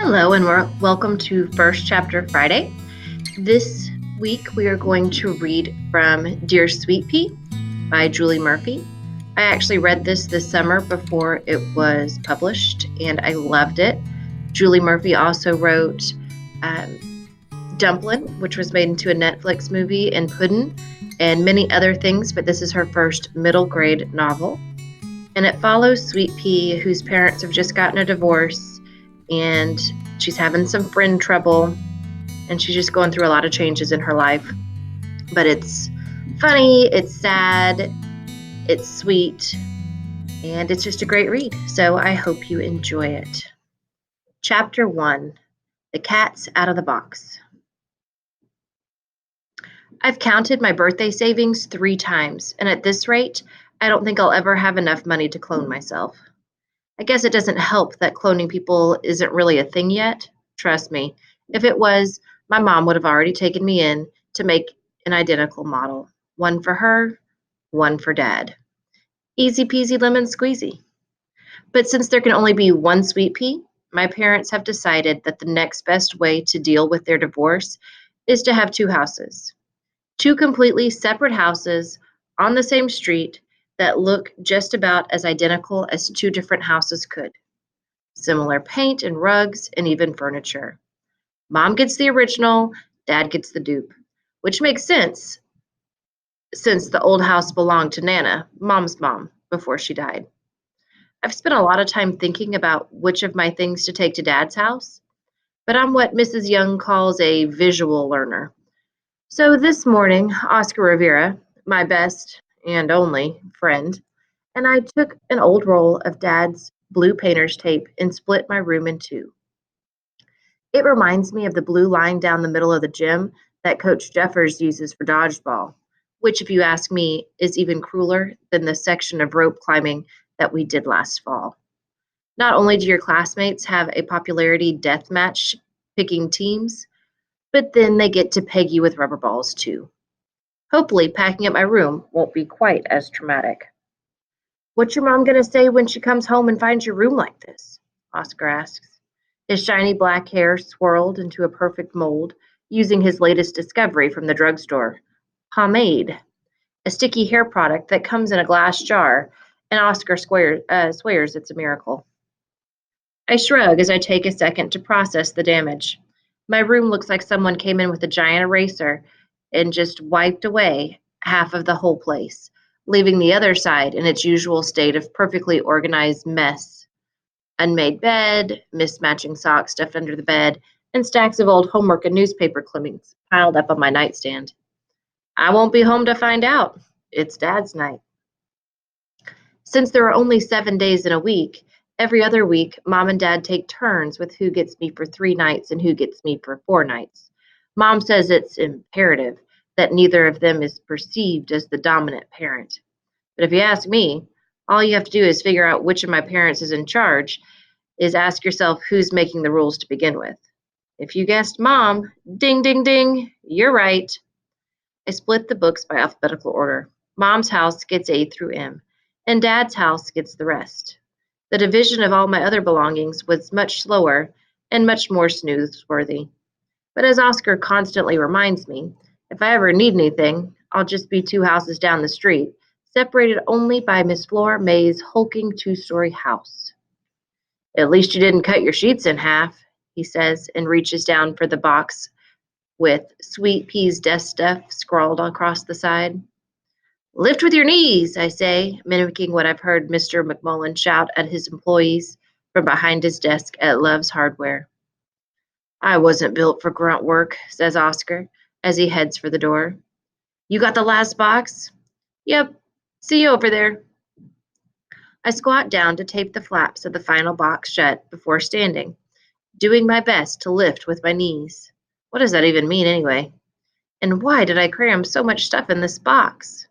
Hello, and welcome to First Chapter Friday. This week we are going to read from Dear Sweet Pea by Julie Murphy. I actually read this summer before it was published, and I loved it. Julie Murphy also wrote Dumplin', which was made into a Netflix movie, and Puddin', and many other things, but this is her first middle grade novel. And it follows Sweet Pea, whose parents have just gotten a divorce, and she's having some friend trouble, and she's just going through a lot of changes in her life. But it's funny, it's sad, it's sweet, and it's just a great read. So I hope you enjoy it. Chapter 1, The Cat's Out of the Box. I've counted my birthday savings 3 times, and at this rate, I don't think I'll ever have enough money to clone myself. I guess it doesn't help that cloning people isn't really a thing yet. Trust me, if it was, my mom would have already taken me in to make an identical model. One for her, one for dad. Easy peasy lemon squeezy. But since there can only be one Sweet Pea, my parents have decided that the next best way to deal with their divorce is to have 2 houses. 2 completely separate houses on the same street that look just about as identical as 2 different houses could. Similar paint and rugs and even furniture. Mom gets the original, Dad gets the dupe, which makes sense since the old house belonged to Nana, Mom's mom, before she died. I've spent a lot of time thinking about which of my things to take to Dad's house, but I'm what Mrs. Young calls a visual learner. So this morning, Oscar Rivera, my best and only friend, and I took an old roll of Dad's blue painter's tape and split my room in 2. It reminds me of the blue line down the middle of the gym that Coach Jeffers uses for dodgeball, which, if you ask me, is even crueler than the section of rope climbing that we did last fall. Not only do your classmates have a popularity death match picking teams, but then they get to peg you with rubber balls too. Hopefully, packing up my room won't be quite as traumatic. What's your mom gonna say when she comes home and finds your room like this? Oscar asks, his shiny black hair swirled into a perfect mold, using his latest discovery from the drugstore, pomade, a sticky hair product that comes in a glass jar, and Oscar swears it's a miracle. I shrug as I take a second to process the damage. My room looks like someone came in with a giant eraser and just wiped away half of the whole place, leaving the other side in its usual state of perfectly organized mess. Unmade bed, mismatching socks stuffed under the bed, and stacks of old homework and newspaper clippings piled up on my nightstand. I won't be home to find out. It's Dad's night. Since there are only 7 days in a week, every other week, Mom and Dad take turns with who gets me for 3 nights and who gets me for 4 nights. Mom says it's imperative that neither of them is perceived as the dominant parent. But if you ask me, all you have to do is figure out which of my parents is in charge, is ask yourself who's making the rules to begin with. If you guessed Mom, ding, ding, ding, you're right. I split the books by alphabetical order. Mom's house gets A through M, and Dad's house gets the rest. The division of all my other belongings was much slower and much more snooze-worthy. But as Oscar constantly reminds me, if I ever need anything, I'll just be 2 houses down the street, separated only by Miss Flora May's hulking 2-story house. At least you didn't cut your sheets in half, he says, and reaches down for the box with Sweet Pea's desk stuff scrawled across the side. Lift with your knees, I say, mimicking what I've heard Mr. McMullen shout at his employees from behind his desk at Love's Hardware. I wasn't built for grunt work, says Oscar, as he heads for the door. You got the last box? Yep. See you over there. I squat down to tape the flaps of the final box shut before standing, doing my best to lift with my knees. What does that even mean anyway? And why did I cram so much stuff in this box?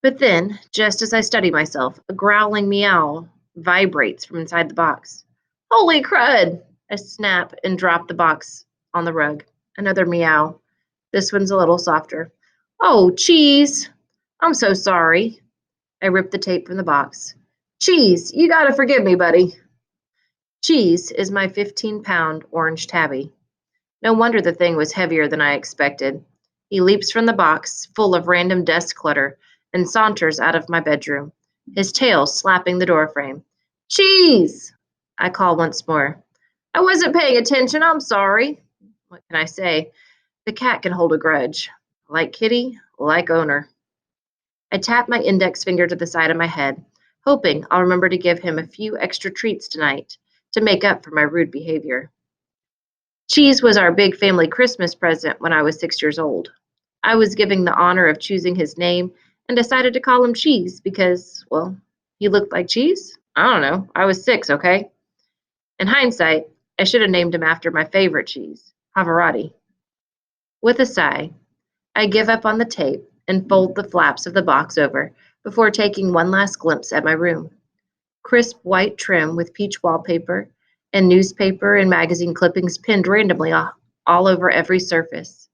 But then, just as I study myself, a growling meow vibrates from inside the box. Holy crud! I snap and drop the box on the rug. Another meow. This one's a little softer. Oh, Cheese! I'm so sorry. I rip the tape from the box. Cheese, you gotta forgive me, buddy. Cheese is my 15-pound orange tabby. No wonder the thing was heavier than I expected. He leaps from the box, full of random desk clutter, and saunters out of my bedroom, his tail slapping the doorframe. Cheese! I call once more. I wasn't paying attention, I'm sorry. What can I say? The cat can hold a grudge. Like kitty, like owner. I tap my index finger to the side of my head, hoping I'll remember to give him a few extra treats tonight to make up for my rude behavior. Cheese was our big family Christmas present when I was 6 years old. I was given the honor of choosing his name and decided to call him Cheese because, well, he looked like cheese? I don't know. I was 6, okay? In hindsight, I should have named him after my favorite cheese, Pavarotti. With a sigh, I give up on the tape and fold the flaps of the box over before taking one last glimpse at my room. Crisp white trim with peach wallpaper, and newspaper and magazine clippings pinned randomly all over every surface.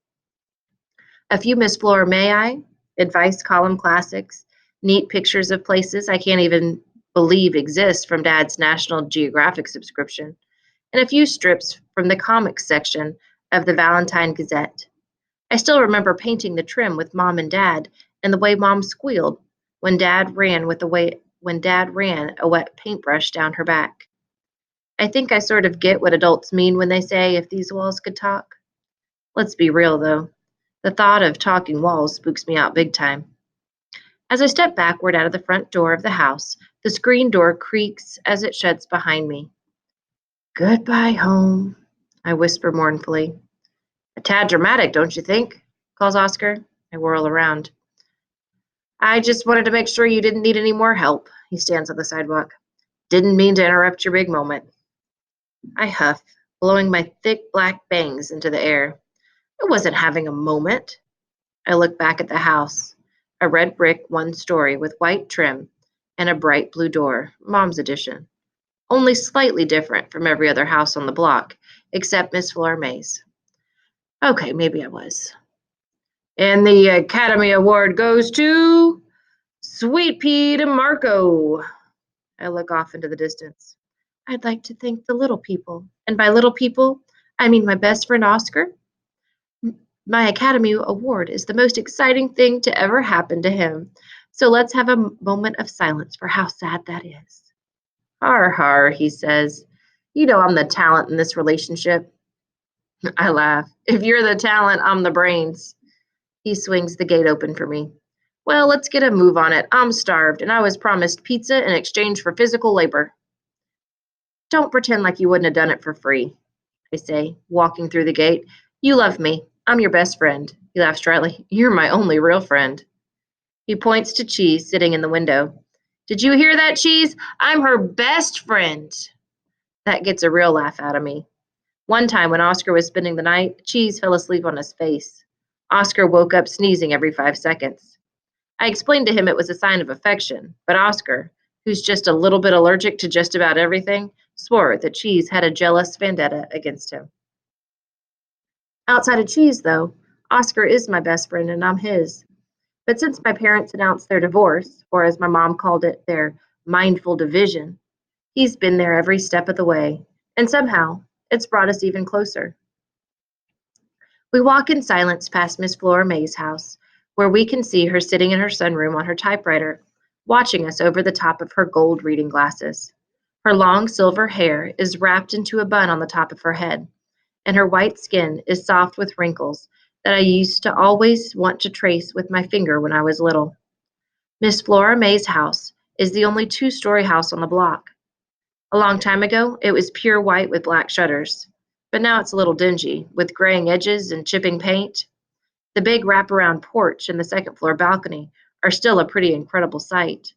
A few Miss Flora May I, advice column classics, neat pictures of places I can't even believe exist from Dad's National Geographic subscription, and a few strips from the comics section of the Valentine Gazette. I still remember painting the trim with Mom and Dad and the way Mom squealed when Dad ran a wet paintbrush down her back. I think I sort of get what adults mean when they say if these walls could talk. Let's be real though. The thought of talking walls spooks me out big time. As I step backward out of the front door of the house, the screen door creaks as it shuts behind me. Goodbye, home, I whisper mournfully. A tad dramatic, don't you think? Calls Oscar. I whirl around. I just wanted to make sure you didn't need any more help. He stands on the sidewalk. Didn't mean to interrupt your big moment. I huff, blowing my thick black bangs into the air. I wasn't having a moment. I look back at the house. A red brick one story with white trim and a bright blue door, Mom's edition. Only slightly different from every other house on the block, except Miss Flora May's. Okay, maybe I was. And the Academy Award goes to Sweet Pea DeMarco. I look off into the distance. I'd like to thank the little people. And by little people, I mean my best friend Oscar. My Academy Award is the most exciting thing to ever happen to him. So let's have a moment of silence for how sad that is. Har har, he says. You know I'm the talent in this relationship. I laugh. If you're the talent, I'm the brains. He swings the gate open for me. Well, let's get a move on it. I'm starved, and I was promised pizza in exchange for physical labor. Don't pretend like you wouldn't have done it for free, I say, walking through the gate. You love me. I'm your best friend. He laughs dryly. You're my only real friend. He points to Cheese sitting in the window. Did you hear that, Cheese? I'm her best friend. That gets a real laugh out of me. One time when Oscar was spending the night, Cheese fell asleep on his face. Oscar woke up sneezing every 5 seconds. I explained to him it was a sign of affection, but Oscar, who's just a little bit allergic to just about everything, swore that Cheese had a jealous vendetta against him. Outside of Cheese, though, Oscar is my best friend and I'm his. But since my parents announced their divorce, or as my mom called it, their mindful division, he's been there every step of the way, and somehow it's brought us even closer. We walk in silence past Miss Flora May's house, where we can see her sitting in her sunroom on her typewriter, watching us over the top of her gold reading glasses. Her long silver hair is wrapped into a bun on the top of her head, and her white skin is soft with wrinkles that I used to always want to trace with my finger when I was little. Miss Flora May's house is the only two-story house on the block. A long time ago, it was pure white with black shutters, but now it's a little dingy, with graying edges and chipping paint. The big wraparound porch and the second floor balcony are still a pretty incredible sight.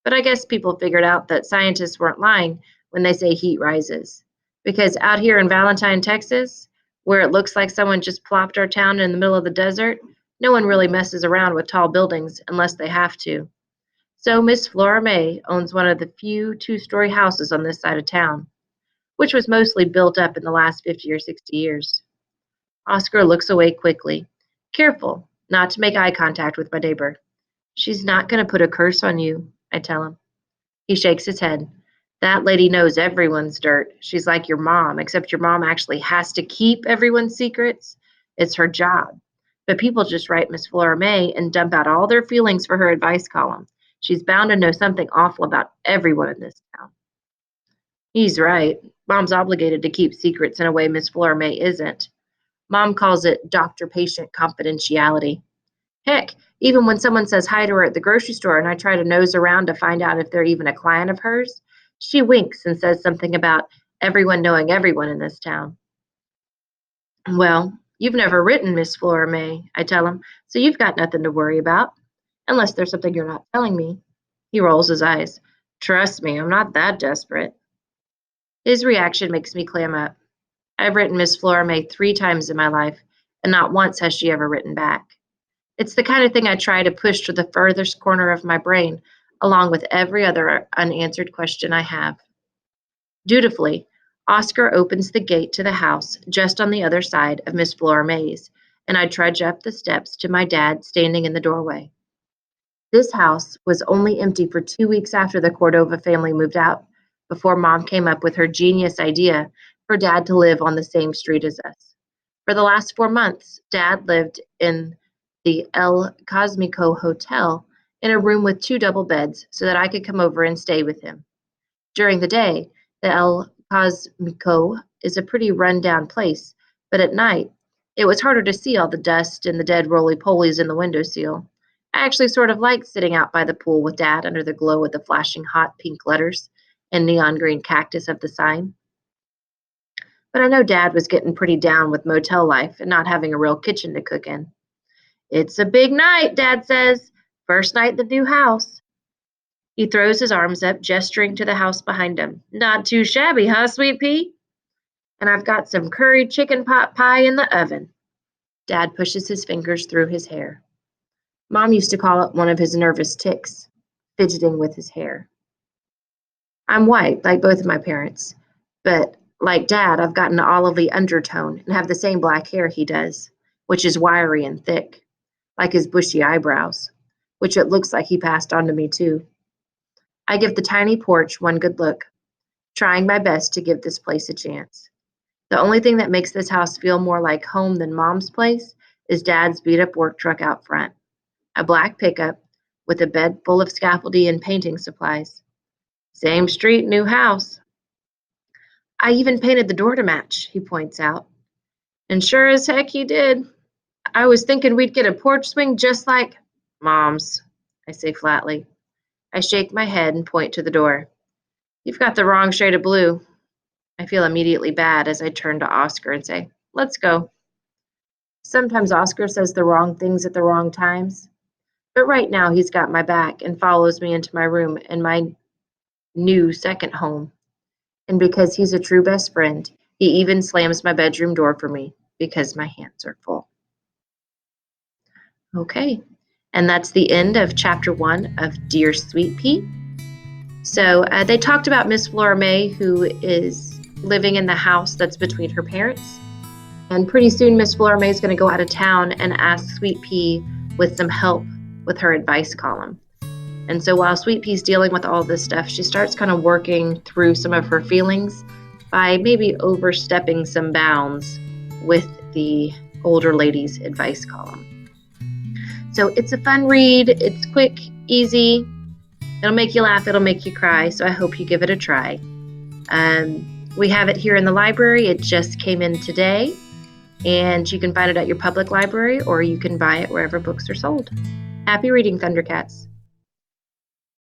But I guess people figured out that scientists weren't lying when they say heat rises. Because out here in Valentine, Texas, where it looks like someone just plopped our town in the middle of the desert, no one really messes around with tall buildings unless they have to. So Miss Flora May owns one of the few two-story houses on this side of town, which was mostly built up in the last 50 or 60 years. Oscar looks away quickly, careful not to make eye contact with my neighbor. She's not going to put a curse on you, I tell him. He shakes his head. That lady knows everyone's dirt. She's like your mom, except your mom actually has to keep everyone's secrets. It's her job. But people just write Miss Flora May and dump out all their feelings for her advice column. She's bound to know something awful about everyone in this town. He's right. Mom's obligated to keep secrets in a way Miss Flora May isn't. Mom calls it doctor patient confidentiality. Heck, even when someone says hi to her at the grocery store and I try to nose around to find out if they're even a client of hers, she winks and says something about everyone knowing everyone in this town. Well, you've never written, Miss Flora May, I tell him, so you've got nothing to worry about, unless there's something you're not telling me. He rolls his eyes. Trust me, I'm not that desperate. His reaction makes me clam up. I've written Miss Flora May 3 times in my life, and not once has she ever written back. It's the kind of thing I try to push to the furthest corner of my brain, along with every other unanswered question I have. Dutifully, Oscar opens the gate to the house just on the other side of Miss Flora May's, and I trudge up the steps to my dad standing in the doorway. This house was only empty for 2 weeks after the Cordova family moved out, before Mom came up with her genius idea for Dad to live on the same street as us. For the last 4 months, Dad lived in the El Cosmico Hotel in a room with 2 double beds so that I could come over and stay with him. During the day, the El Cosmico is a pretty run-down place, but at night, it was harder to see all the dust and the dead roly-polies in the windowsill. I actually sort of liked sitting out by the pool with Dad under the glow of the flashing hot pink letters and neon green cactus of the sign. But I know Dad was getting pretty down with motel life and not having a real kitchen to cook in. It's a big night, Dad says. First night in the new house. He throws his arms up, gesturing to the house behind him. Not too shabby, huh, Sweet Pea? And I've got some curried chicken pot pie in the oven. Dad pushes his fingers through his hair. Mom used to call it one of his nervous tics, fidgeting with his hair. I'm white, like both of my parents, but like Dad, I've got an olivey undertone and have the same black hair he does, which is wiry and thick, like his bushy eyebrows, which it looks like he passed on to me too. I give the tiny porch one good look, trying my best to give this place a chance. The only thing that makes this house feel more like home than Mom's place is Dad's beat-up work truck out front, a black pickup with a bed full of scaffolding and painting supplies. Same street, new house. I even painted the door to match, he points out. And sure as heck he did. I was thinking we'd get a porch swing just like Mom's, I say flatly. I shake my head and point to the door. You've got the wrong shade of blue. I feel immediately bad as I turn to Oscar and say, let's go. Sometimes Oscar says the wrong things at the wrong times, but right now he's got my back and follows me into my room in my new second home. And because he's a true best friend, he even slams my bedroom door for me because my hands are full. Okay, and that's the end of chapter 1 of Dear Sweet Pea. So they talked about Miss Flora May, who is living in the house that's between her parents. And pretty soon, Miss Flora May is going to go out of town and ask Sweet Pea with some help with her advice column. And so while Sweet Pea's dealing with all this stuff, she starts kind of working through some of her feelings by maybe overstepping some bounds with the older lady's advice column. So it's a fun read. It's quick, easy. It'll make you laugh. It'll make you cry. So I hope you give it a try. We have it here in the library. It just came in today. And you can find it at your public library or you can buy it wherever books are sold. Happy reading, Thundercats.